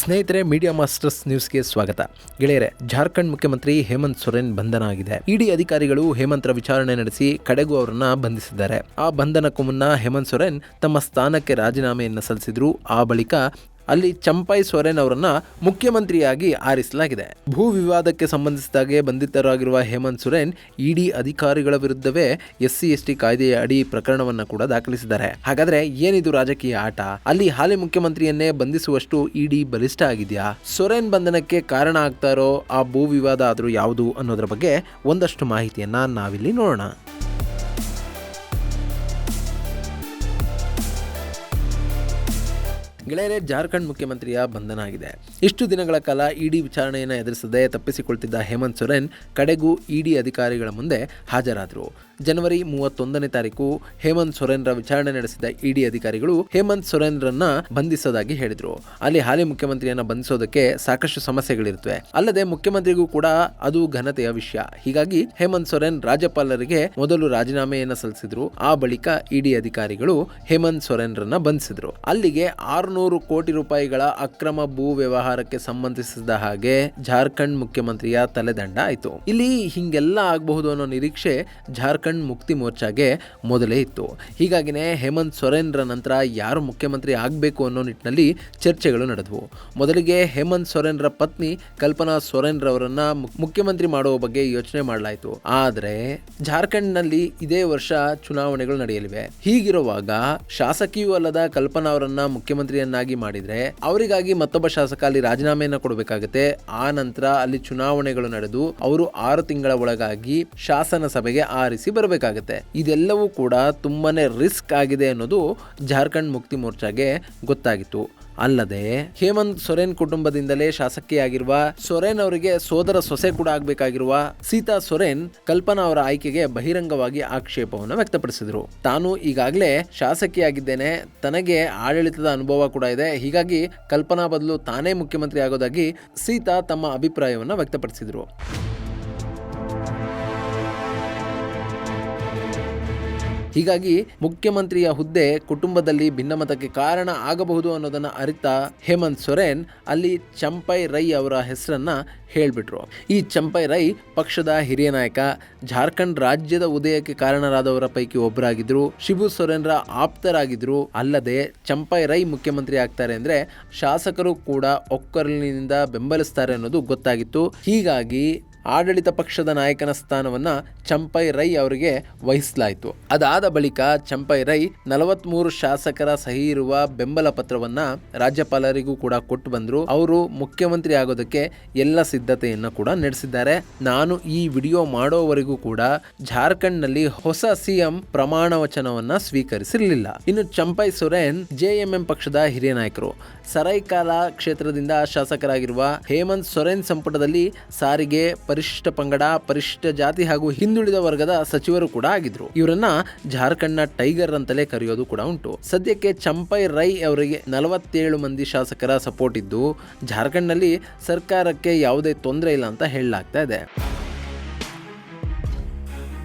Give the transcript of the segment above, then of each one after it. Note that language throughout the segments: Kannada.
ಸ್ನೇಹಿತರೆ, ಮೀಡಿಯಾ ಮಾಸ್ಟರ್ಸ್ ನ್ಯೂಸ್ಗೆ ಸ್ವಾಗತ. ಗೆಳೆಯರೆ, ಜಾರ್ಖಂಡ್ ಮುಖ್ಯಮಂತ್ರಿ ಹೇಮಂತ್ ಸೊರೇನ್ ಬಂಧನ ಆಗಿದೆ. ಇಡಿ ಅಧಿಕಾರಿಗಳು ಹೇಮಂತ್ರ ವಿಚಾರಣೆ ನಡೆಸಿ ಕಡೆಗೂ ಅವರನ್ನ ಬಂಧಿಸಿದ್ದಾರೆ. ಆ ಬಂಧನಕ್ಕೂ ಮುನ್ನ ಹೇಮಂತ್ ಸೊರೇನ್ ತಮ್ಮ ಸ್ಥಾನಕ್ಕೆ ರಾಜೀನಾಮೆಯನ್ನು ಸಲ್ಲಿಸಿದ್ರು. ಆ ಬಳಿಕ ಅಲ್ಲಿ ಚಂಪೈ ಸೊರೇನ್ ಅವರನ್ನ ಮುಖ್ಯಮಂತ್ರಿಯಾಗಿ ಆರಿಸಲಾಗಿದೆ. ಭೂ ವಿವಾದಕ್ಕೆ ಸಂಬಂಧಿಸಿದಾಗೆ ಬಂಧಿತರಾಗಿರುವ ಹೇಮಂತ್ ಸೊರೇನ್ ಇಡಿ ಅಧಿಕಾರಿಗಳ ವಿರುದ್ಧವೇ SC/ST ಕಾಯ್ದೆಯ ಅಡಿ ಪ್ರಕರಣವನ್ನ ಕೂಡ ದಾಖಲಿಸಿದ್ದಾರೆ. ಹಾಗಾದ್ರೆ ಏನಿದು ರಾಜಕೀಯ ಆಟ? ಅಲ್ಲಿ ಹಾಲಿ ಮುಖ್ಯಮಂತ್ರಿಯನ್ನೇ ಬಂಧಿಸುವಷ್ಟು ಇಡಿ ಬಲಿಷ್ಠ ಆಗಿದೆಯಾ? ಸೊರೇನ್ ಬಂಧನಕ್ಕೆ ಕಾರಣ ಆಗ್ತಾ ಇರೋ ಆ ಭೂ ವಿವಾದ ಆದ್ರೂ ಯಾವುದು ಅನ್ನೋದ್ರ ಬಗ್ಗೆ ಒಂದಷ್ಟು ಮಾಹಿತಿಯನ್ನ ನಾವಿಲ್ಲಿ ನೋಡೋಣ. ಗೆಳೆಯರೆ, ಜಾರ್ಖಂಡ್ ಮುಖ್ಯಮಂತ್ರಿಯ ಬಂಧನ ಆಗಿದೆ. ಇಷ್ಟು ದಿನಗಳ ಕಾಲ ಇಡಿ ವಿಚಾರಣೆಯನ್ನು ಎದುರಿಸದೆ ತಪ್ಪಿಸಿಕೊಳ್ತಿದ್ದ ಹೇಮಂತ್ ಸೊರೇನ್ ಕಡೆಗೂ ಇಡಿ ಅಧಿಕಾರಿಗಳ ಮುಂದೆ ಹಾಜರಾದರು. ಜನವರಿ 31ನೇ ತಾರೀಕು ಹೇಮಂತ್ ಸೊರೇನ್ರ ವಿಚಾರಣೆ ನಡೆಸಿದ ಇಡಿ ಅಧಿಕಾರಿಗಳು ಹೇಮಂತ್ ಸೊರೇನ್ರನ್ನ ಬಂಧಿಸೋದಾಗಿ ಹೇಳಿದ್ರು. ಅಲ್ಲಿ ಹಾಲಿ ಮುಖ್ಯಮಂತ್ರಿಯನ್ನ ಬಂಧಿಸೋದಕ್ಕೆ ಸಾಕಷ್ಟು ಸಮಸ್ಯೆಗಳಿರುತ್ತವೆ. ಅಲ್ಲದೆ ಮುಖ್ಯಮಂತ್ರಿಗೂ ಕೂಡ ಅದು ಘನತೆಯ ವಿಷಯ. ಹೀಗಾಗಿ ಹೇಮಂತ್ ಸೊರೇನ್ ರಾಜ್ಯಪಾಲರಿಗೆ ಮೊದಲು ರಾಜೀನಾಮೆಯನ್ನ ಸಲ್ಲಿಸಿದ್ರು. ಆ ಬಳಿಕ ಇಡಿ ಅಧಿಕಾರಿಗಳು ಹೇಮಂತ್ ಸೊರೇನ್ರನ್ನ ಬಂಧಿಸಿದ್ರು. ಅಲ್ಲಿಗೆ 600 ಕೋಟಿ ರೂಪಾಯಿಗಳ ಅಕ್ರಮ ಭೂ ವ್ಯವಹಾರಕ್ಕೆ ಸಂಬಂಧಿಸಿದ ಹಾಗೆ ಜಾರ್ಖಂಡ್ ಮುಖ್ಯಮಂತ್ರಿಯ ತಲೆದಂಡ ಆಯಿತು. ಇಲ್ಲಿ ಹಿಂಗೆಲ್ಲ ಆಗಬಹುದು ಅನ್ನೋ ನಿರೀಕ್ಷೆ ಜಾರ್ಖಂಡ್ ಮುಕ್ತಿ ಮೋರ್ಚಾಗೆ ಮೊದಲೇ ಇತ್ತು. ಹೀಗಾಗಿನೇ ಹೇಮಂತ್ ಸೊರೇನ್ರ ನಂತರ ಯಾರು ಮುಖ್ಯಮಂತ್ರಿ ಆಗಬೇಕು ಅನ್ನೋ ನಿಟ್ಟಿನಲ್ಲಿ ಚರ್ಚೆಗಳು ನಡೆದವು. ಮೊದಲಿಗೆ ಹೇಮಂತ್ ಸೊರೇನ್ರ ಪತ್ನಿ ಕಲ್ಪನಾ ಸೊರೇನ್ ರವರನ್ನ ಮುಖ್ಯಮಂತ್ರಿ ಮಾಡುವ ಬಗ್ಗೆ ಯೋಚನೆ ಮಾಡಲಾಯಿತು. ಆದರೆ ಜಾರ್ಖಂಡ್ನಲ್ಲಿ ಇದೇ ವರ್ಷ ಚುನಾವಣೆಗಳು ನಡೆಯಲಿವೆ. ಹೀಗಿರುವಾಗ ಶಾಸಕಿಯೂ ಅಲ್ಲದ ಕಲ್ಪನಾ ಅವರನ್ನ ಮುಖ್ಯಮಂತ್ರಿಯನ್ನಾಗಿ ಮಾಡಿದ್ರೆ ಅವರಿಗಾಗಿ ಮತ್ತೊಬ್ಬ ಶಾಸಕ ಅಲ್ಲಿ ರಾಜೀನಾಮೆಯನ್ನ ಕೊಡಬೇಕಾಗುತ್ತೆ. ಆ ನಂತರ ಅಲ್ಲಿ ಚುನಾವಣೆಗಳು ನಡೆದು ಅವರು 6 ತಿಂಗಳ ಒಳಗಾಗಿ ಶಾಸನ ಸಭೆಗೆ ಆರಿಸಿ ಬರಬೇಕಾಗುತ್ತೆ. ಇದೆಲ್ಲವೂ ಕೂಡ ತುಂಬಾನೇ ರಿಸ್ಕ್ ಆಗಿದೆ ಅನ್ನೋದು ಜಾರ್ಖಂಡ್ ಮುಕ್ತಿ ಮೋರ್ಚಾಗೆ ಗೊತ್ತಾಗಿತ್ತು. ಅಲ್ಲದೆ ಹೇಮಂತ್ ಸೊರೇನ್ ಕುಟುಂಬದಿಂದಲೇ ಶಾಸಕಿಯಾಗಿರುವ ಸೊರೇನ್ ಅವರಿಗೆ ಸೋದರ ಸೊಸೆ ಕೂಡ ಆಗಬೇಕಾಗಿರುವ ಸೀತಾ ಸೊರೇನ್ ಕಲ್ಪನಾ ಅವರ ಆಯ್ಕೆಗೆ ಬಹಿರಂಗವಾಗಿ ಆಕ್ಷೇಪವನ್ನು ವ್ಯಕ್ತಪಡಿಸಿದರು. ತಾನು ಈಗಾಗಲೇ ಶಾಸಕಿಯಾಗಿದ್ದೇನೆ, ತನಗೆ ಆಡಳಿತದ ಅನುಭವ ಕೂಡ ಇದೆ, ಹೀಗಾಗಿ ಕಲ್ಪನಾ ಬದಲು ತಾನೇ ಮುಖ್ಯಮಂತ್ರಿ ಆಗೋದಾಗಿ ಸೀತಾ ತಮ್ಮ ಅಭಿಪ್ರಾಯವನ್ನು ವ್ಯಕ್ತಪಡಿಸಿದರು. ಹೀಗಾಗಿ ಮುಖ್ಯಮಂತ್ರಿಯ ಹುದ್ದೆ ಕುಟುಂಬದಲ್ಲಿ ಭಿನ್ನಮತಕ್ಕೆ ಕಾರಣ ಆಗಬಹುದು ಅನ್ನೋದನ್ನ ಅರಿತ ಹೇಮಂತ್ ಸೊರೇನ್ ಅಲ್ಲಿ ಚಂಪೈ ರೈ ಅವರ ಹೆಸರನ್ನ ಹೇಳ್ಬಿಟ್ರು. ಈ ಚಂಪೈ ರೈ ಪಕ್ಷದ ಹಿರಿಯ ನಾಯಕ, ಜಾರ್ಖಂಡ್ ರಾಜ್ಯದ ಉದಯಕ್ಕೆ ಕಾರಣರಾದವರ ಪೈಕಿ ಒಬ್ಬರಾಗಿದ್ರು, ಶಿಬು ಸೊರೇನ್ರ ಆಪ್ತರಾಗಿದ್ರು. ಅಲ್ಲದೆ ಚಂಪೈ ರೈ ಮುಖ್ಯಮಂತ್ರಿ ಆಗ್ತಾರೆ ಅಂದ್ರೆ ಶಾಸಕರು ಕೂಡ ಒಕ್ಕೊರಲಿನಿಂದ ಬೆಂಬಲಿಸ್ತಾರೆ ಅನ್ನೋದು ಗೊತ್ತಾಗಿತ್ತು. ಹೀಗಾಗಿ ಆಡಳಿತ ಪಕ್ಷದ ನಾಯಕನ ಸ್ಥಾನವನ್ನ ಚಂಪೈ ರೈ ಅವರಿಗೆ ವಹಿಸಲಾಯಿತು. ಅದಾದ ಬಳಿಕ ಚಂಪೈ ರೈ 43 ಶಾಸಕರ ಸಹಿ ಇರುವ ಬೆಂಬಲ ಪತ್ರವನ್ನ ರಾಜ್ಯಪಾಲರಿಗೂ ಕೂಡ ಕೊಟ್ಟು ಬಂದ್ರು. ಅವರು ಮುಖ್ಯಮಂತ್ರಿ ಆಗೋದಕ್ಕೆ ಎಲ್ಲ ಸಿದ್ಧತೆಯನ್ನ ಕೂಡ ನಡೆಸಿದ್ದಾರೆ. ನಾನು ಈ ವಿಡಿಯೋ ಮಾಡೋವರೆಗೂ ಕೂಡ ಜಾರ್ಖಂಡ್ ನಲ್ಲಿ ಹೊಸ ಸಿಎಂ ಪ್ರಮಾಣ ವಚನವನ್ನ ಸ್ವೀಕರಿಸಿರಲಿಲ್ಲ. ಇನ್ನು ಚಂಪೈ ಸೊರೇನ್ JMM ಪಕ್ಷದ ಹಿರಿಯ ನಾಯಕರು. ಸರೈಕಾಲ ಕ್ಷೇತ್ರದಿಂದ ಶಾಸಕರಾಗಿರುವ ಹೇಮಂತ್ ಸೊರೇನ್ ಸಂಪುಟದಲ್ಲಿ ಸಾರಿಗೆ, ಪರಿಶಿಷ್ಟ ಪಂಗಡ, ಪರಿಶಿಷ್ಟ ಜಾತಿ ಹಾಗೂ ಹಿಂದುಳಿದ ವರ್ಗದ ಸಚಿವರು ಕೂಡ ಆಗಿದ್ರು. ಇವರನ್ನ ಜಾರ್ಖಂಡ್ನ ಟೈಗರ್ ಅಂತಲೇ ಕರೆಯೋದು ಕೂಡ ಉಂಟು. ಸದ್ಯಕ್ಕೆ ಚಂಪೈ ರೈ ಅವರಿಗೆ 47 ಮಂದಿ ಶಾಸಕರ ಸಪೋರ್ಟ್ ಇದ್ದು ಜಾರ್ಖಂಡ್ನಲ್ಲಿ ಸರ್ಕಾರಕ್ಕೆ ಯಾವುದೇ ತೊಂದರೆ ಇಲ್ಲ ಅಂತ ಹೇಳಲಾಗ್ತಾ ಇದೆ.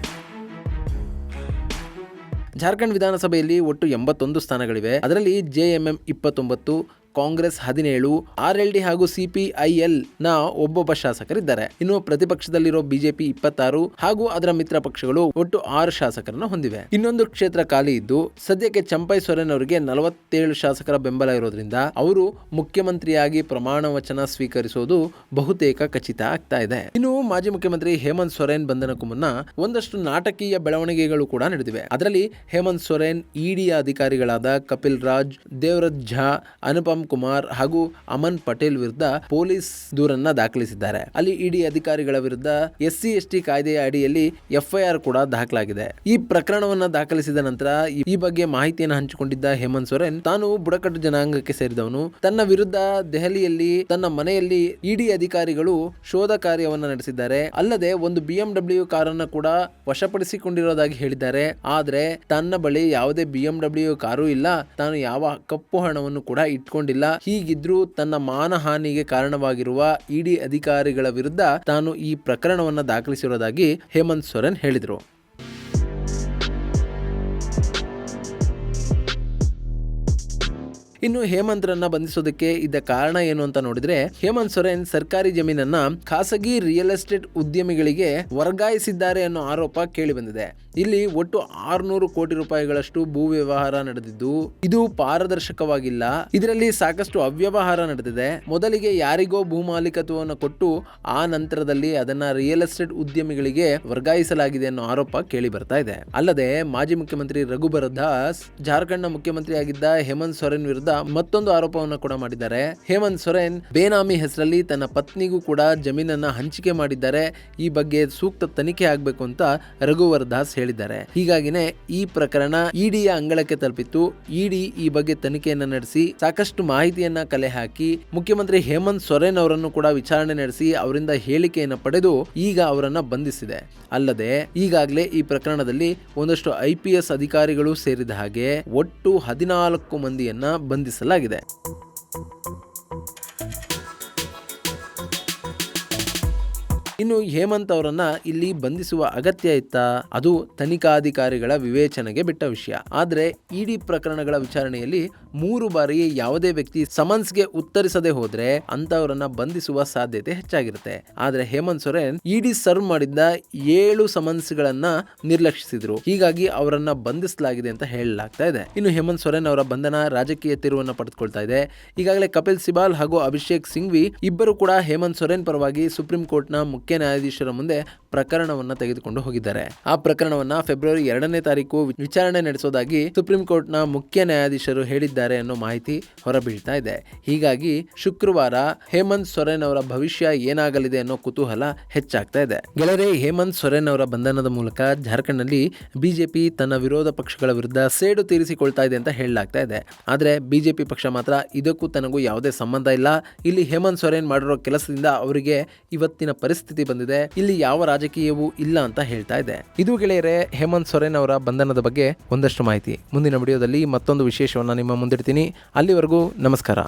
ಜಾರ್ಖಂಡ್ ವಿಧಾನಸಭೆಯಲ್ಲಿ ಒಟ್ಟು 81 ಸ್ಥಾನಗಳಿವೆ. ಅದರಲ್ಲಿ JMM 29, ಕಾಂಗ್ರೆಸ್ 17, RLD ಹಾಗೂ CPIL ನ ಒಬ್ಬೊಬ್ಬ ಶಾಸಕರಿದ್ದಾರೆ. ಇನ್ನು ಪ್ರತಿಪಕ್ಷದಲ್ಲಿರೋ ಬಿಜೆಪಿ 26 ಹಾಗೂ ಅದರ ಮಿತ್ರ ಪಕ್ಷಗಳು ಒಟ್ಟು 6 ಶಾಸಕರನ್ನ ಹೊಂದಿವೆ. ಇನ್ನೊಂದು ಕ್ಷೇತ್ರ ಖಾಲಿ ಇದ್ದು ಸದ್ಯಕ್ಕೆ ಚಂಪೈ ಸೊರೇನ್ ಅವರಿಗೆ 47 ಶಾಸಕರ ಬೆಂಬಲ ಇರೋದ್ರಿಂದ ಅವರು ಮುಖ್ಯಮಂತ್ರಿಯಾಗಿ ಪ್ರಮಾಣ ವಚನ ಸ್ವೀಕರಿಸೋದು ಬಹುತೇಕ ಖಚಿತ ಆಗ್ತಾ ಇದೆ. ಇನ್ನು ಮಾಜಿ ಮುಖ್ಯಮಂತ್ರಿ ಹೇಮಂತ್ ಸೊರೇನ್ ಬಂಧನಕ್ಕೂ ಮುನ್ನ ಒಂದಷ್ಟು ನಾಟಕೀಯ ಬೆಳವಣಿಗೆಗಳು ಕೂಡ ನಡೆದಿವೆ. ಅದರಲ್ಲಿ ಹೇಮಂತ್ ಸೊರೇನ್ ಇಡಿಯ ಅಧಿಕಾರಿಗಳಾದ ಕಪಿಲ್ ರಾಜ್, ದೇವರತ್ ಝಾ, ಅನುಪಮ್ ಕುಮಾರ್ ಹಾಗೂ ಅಮನ್ ಪಟೇಲ್ ವಿರುದ್ಧ ಪೊಲೀಸ್ ದೂರನ್ನ ದಾಖಲಿಸಿದ್ದಾರೆ. ಅಲ್ಲಿ ಇಡಿ ಅಧಿಕಾರಿಗಳ ವಿರುದ್ಧ SC/ST ಕಾಯ್ದೆಯ ಅಡಿಯಲ್ಲಿ FIR ಕೂಡ ದಾಖಲಾಗಿದೆ. ಈ ಪ್ರಕರಣವನ್ನ ದಾಖಲಿಸಿದ ನಂತರ ಈ ಬಗ್ಗೆ ಮಾಹಿತಿಯನ್ನು ಹಂಚಿಕೊಂಡಿದ್ದ ಹೇಮಂತ್ ಸೊರೇನ್ ತಾನು ಬುಡಕಟ್ಟು ಜನಾಂಗಕ್ಕೆ ಸೇರಿದವನು, ತನ್ನ ವಿರುದ್ಧ ದೆಹಲಿಯಲ್ಲಿ ತನ್ನ ಮನೆಯಲ್ಲಿ ಇಡಿ ಅಧಿಕಾರಿಗಳು ಶೋಧ ಕಾರ್ಯವನ್ನ ನಡೆಸಿದ್ದಾರೆ, ಅಲ್ಲದೆ ಒಂದು BMW ಕಾರನ್ನು ಕೂಡ ವಶಪಡಿಸಿಕೊಂಡಿರೋದಾಗಿ ಹೇಳಿದ್ದಾರೆ. ಆದ್ರೆ ತನ್ನ ಬಳಿ ಯಾವುದೇ BMW ಕಾರು ಇಲ್ಲ, ತಾನು ಯಾವ ಕಪ್ಪು ಹಣವನ್ನು ಕೂಡ ಇಟ್ಕೊಂಡಿಲ್ಲ. ಹೀಗಿದ್ರೂ ತನ್ನ ಮಾನಹಾನಿಗೆ ಕಾರಣವಾಗಿರುವ ಇಡಿ ಅಧಿಕಾರಿಗಳ ವಿರುದ್ಧ ತಾನು ಈ ಪ್ರಕರಣವನ್ನು ದಾಖಲಿಸಿರುವುದಾಗಿ ಹೇಮಂತ್ ಸೊರೇನ್ ಹೇಳಿದರು. ಇನ್ನು ಹೇಮಂತ್ರನ್ನ ಬಂಧಿಸೋದಕ್ಕೆ ಇದ್ದ ಕಾರಣ ಏನು ಅಂತ ನೋಡಿದ್ರೆ, ಹೇಮಂತ್ ಸೊರೇನ್ ಸರ್ಕಾರಿ ಜಮೀನನ್ನ ಖಾಸಗಿ ರಿಯಲ್ ಎಸ್ಟೇಟ್ ಉದ್ಯಮಿಗಳಿಗೆ ವರ್ಗಾಯಿಸಿದ್ದಾರೆ ಅನ್ನೋ ಆರೋಪ ಕೇಳಿ ಬಂದಿದೆ. ಇಲ್ಲಿ ಒಟ್ಟು 600 ಕೋಟಿ ರೂಪಾಯಿಗಳಷ್ಟು ಭೂ ವ್ಯವಹಾರ ನಡೆದಿದ್ದು ಇದು ಪಾರದರ್ಶಕವಾಗಿಲ್ಲ. ಇದರಲ್ಲಿ ಸಾಕಷ್ಟು ಅವ್ಯವಹಾರ ನಡೆದಿದೆ. ಮೊದಲಿಗೆ ಯಾರಿಗೋ ಭೂ ಮಾಲೀಕತ್ವವನ್ನು ಕೊಟ್ಟು ಆ ನಂತರದಲ್ಲಿ ಅದನ್ನ ರಿಯಲ್ ಎಸ್ಟೇಟ್ ಉದ್ಯಮಿಗಳಿಗೆ ವರ್ಗಾಯಿಸಲಾಗಿದೆ ಅನ್ನೋ ಆರೋಪ ಕೇಳಿ ಬರ್ತಾ ಇದೆ. ಅಲ್ಲದೆ ಮಾಜಿ ಮುಖ್ಯಮಂತ್ರಿ ರಘುಬರ್ ದಾಸ್ ಜಾರ್ಖಂಡ್ ನ ಮುಖ್ಯಮಂತ್ರಿ ಆಗಿದ್ದ ಹೇಮಂತ್ ಸೊರೇನ್ ವಿರುದ್ಧ ಮತ್ತೊಂದು ಆರೋಪವನ್ನು ಕೂಡ ಮಾಡಿದ್ದಾರೆ. ಹೇಮಂತ್ ಸೊರೇನ್ ಬೇನಾಮಿ ಹೆಸರಲ್ಲಿ ತನ್ನ ಪತ್ನಿಗೂ ಕೂಡ ಜಮೀನನ್ನ ಹಂಚಿಕೆ ಮಾಡಿದ್ದಾರೆ. ಈ ಬಗ್ಗೆ ಸೂಕ್ತ ತನಿಖೆ ಆಗಬೇಕು ಅಂತ ರಘುವರ್ ದಾಸ್ ಹೇಳಿದ್ದಾರೆ. ಹೀಗಾಗಿನೇ ಈ ಪ್ರಕರಣ ಇಡಿಯ ಅಂಗಳಕ್ಕೆ ತಲುಪಿತ್ತು. ಇಡಿ ಈ ಬಗ್ಗೆ ತನಿಖೆಯನ್ನ ನಡೆಸಿ ಸಾಕಷ್ಟು ಮಾಹಿತಿಯನ್ನ ಕಲೆ ಹಾಕಿ ಮುಖ್ಯಮಂತ್ರಿ ಹೇಮಂತ್ ಸೊರೇನ್ ಅವರನ್ನು ಕೂಡ ವಿಚಾರಣೆ ನಡೆಸಿ ಅವರಿಂದ ಹೇಳಿಕೆಯನ್ನು ಪಡೆದು ಈಗ ಅವರನ್ನ ಬಂಧಿಸಿದೆ. ಅಲ್ಲದೆ ಈಗಾಗಲೇ ಈ ಪ್ರಕರಣದಲ್ಲಿ ಒಂದಷ್ಟು IPS ಅಧಿಕಾರಿಗಳು ಸೇರಿದ ಹಾಗೆ ಒಟ್ಟು 14 ಮಂದಿಯನ್ನ ಬಂಧಿಸಲಾಗಿದೆ. ಇನ್ನು ಹೇಮಂತ್ ಅವರನ್ನ ಇಲ್ಲಿ ಬಂಧಿಸುವ ಅಗತ್ಯ ಇತ್ತಾ? ಅದು ತನಿಖಾಧಿಕಾರಿಗಳ ವಿವೇಚನೆಗೆ ಬಿಟ್ಟ ವಿಷಯ. ಆದ್ರೆ ಇಡಿ ಪ್ರಕರಣಗಳ ವಿಚಾರಣೆಯಲ್ಲಿ 3 ಬಾರಿ ಯಾವುದೇ ವ್ಯಕ್ತಿ ಸಮನ್ಸ್ಗೆ ಉತ್ತರಿಸದೆ ಹೋದ್ರೆ ಅಂತವರನ್ನ ಬಂಧಿಸುವ ಸಾಧ್ಯತೆ ಹೆಚ್ಚಾಗಿರುತ್ತೆ. ಆದ್ರೆ ಹೇಮಂತ್ ಸೊರೇನ್ ಇಡಿ ಸರ್ವ್ ಮಾಡಿದ್ದ 7 ಸಮನ್ಸ್ಗಳನ್ನ ನಿರ್ಲಕ್ಷಿಸಿದ್ರು. ಹೀಗಾಗಿ ಅವರನ್ನ ಬಂಧಿಸಲಾಗಿದೆ ಅಂತ ಹೇಳಲಾಗ್ತಾ ಇದೆ. ಇನ್ನು ಹೇಮಂತ್ ಸೊರೇನ್ ಅವರ ಬಂಧನ ರಾಜಕೀಯ ತಿರುವನ್ನ ಪಡೆದುಕೊಳ್ತಾ ಇದೆ. ಈಗಾಗಲೇ ಕಪಿಲ್ ಸಿಬಾಲ್ ಹಾಗೂ ಅಭಿಷೇಕ್ ಸಿಂಘ್ವಿ ಇಬ್ಬರು ಕೂಡ ಹೇಮಂತ್ ಸೊರೇನ್ ಪರವಾಗಿ ಸುಪ್ರೀಂ ಕೋರ್ಟ್ನ ಮುಖ್ಯ ನ್ಯಾಯಾಧೀಶರ ಮುಂದೆ ಪ್ರಕರಣವನ್ನ ತೆಗೆದುಕೊಂಡು ಹೋಗಿದ್ದಾರೆ. ಆ ಪ್ರಕರಣವನ್ನ ಫೆಬ್ರವರಿ 2ನೇ ತಾರೀಕು ವಿಚಾರಣೆ ನಡೆಸೋದಾಗಿ ಸುಪ್ರೀಂ ಕೋರ್ಟ್ನ ಮುಖ್ಯ ನ್ಯಾಯಾಧೀಶರು ಹೇಳಿದ್ದಾರೆ ಅನ್ನೋ ಮಾಹಿತಿ ಹೊರಬೀಳ್ತಾ ಇದೆ. ಹೀಗಾಗಿ ಶುಕ್ರವಾರ ಹೇಮಂತ್ ಸೊರೇನ್ ಅವರ ಭವಿಷ್ಯ ಏನಾಗಲಿದೆ ಅನ್ನೋ ಕುತೂಹಲ ಹೆಚ್ಚಾಗ್ತಾ ಇದೆ. ಗೆಳೆಯರೇ, ಹೇಮಂತ್ ಸೊರೇನ್ ಅವರ ಬಂಧನದ ಮೂಲಕ ಜಾರ್ಖಂಡ್ನಲ್ಲಿ ಬಿಜೆಪಿ ತನ್ನ ವಿರೋಧ ಪಕ್ಷಗಳ ವಿರುದ್ಧ ಸೇಡು ತೀರಿಸಿಕೊಳ್ತಾ ಇದೆ ಅಂತ ಹೇಳಲಾಗ್ತಾ ಇದೆ. ಆದ್ರೆ ಬಿಜೆಪಿ ಪಕ್ಷ ಮಾತ್ರ ಇದಕ್ಕೂ ತನಗೂ ಯಾವುದೇ ಸಂಬಂಧ ಇಲ್ಲ. ಇಲ್ಲಿ ಹೇಮಂತ್ ಸೊರೇನ್ ಮಾಡಿರೋ ಕೆಲಸದಿಂದ ಅವರಿಗೆ ಇವತ್ತಿನ ಪರಿಸ್ಥಿತಿ ಬಂದಿದೆ. ಇಲ್ಲಿ ಯಾವ ರಾಜಕೀಯವೂ ಇಲ್ಲ ಅಂತ ಹೇಳ್ತಾ ಇದೆ. ಇದು ಗೆಳೆಯರೇ ಹೇಮಂತ್ ಸೊರೇನ್ ಅವರ ಬಂಧನದ ಬಗ್ಗೆ ಒಂದಷ್ಟು ಮಾಹಿತಿ. ಮುಂದಿನ ವಿಡಿಯೋದಲ್ಲಿ ಮತ್ತೊಂದು ವಿಶೇಷವನ್ನ ನಿಮ್ಮ ಮುಂದಿಡ್ತೀನಿ. ಅಲ್ಲಿವರೆಗೂ ನಮಸ್ಕಾರ.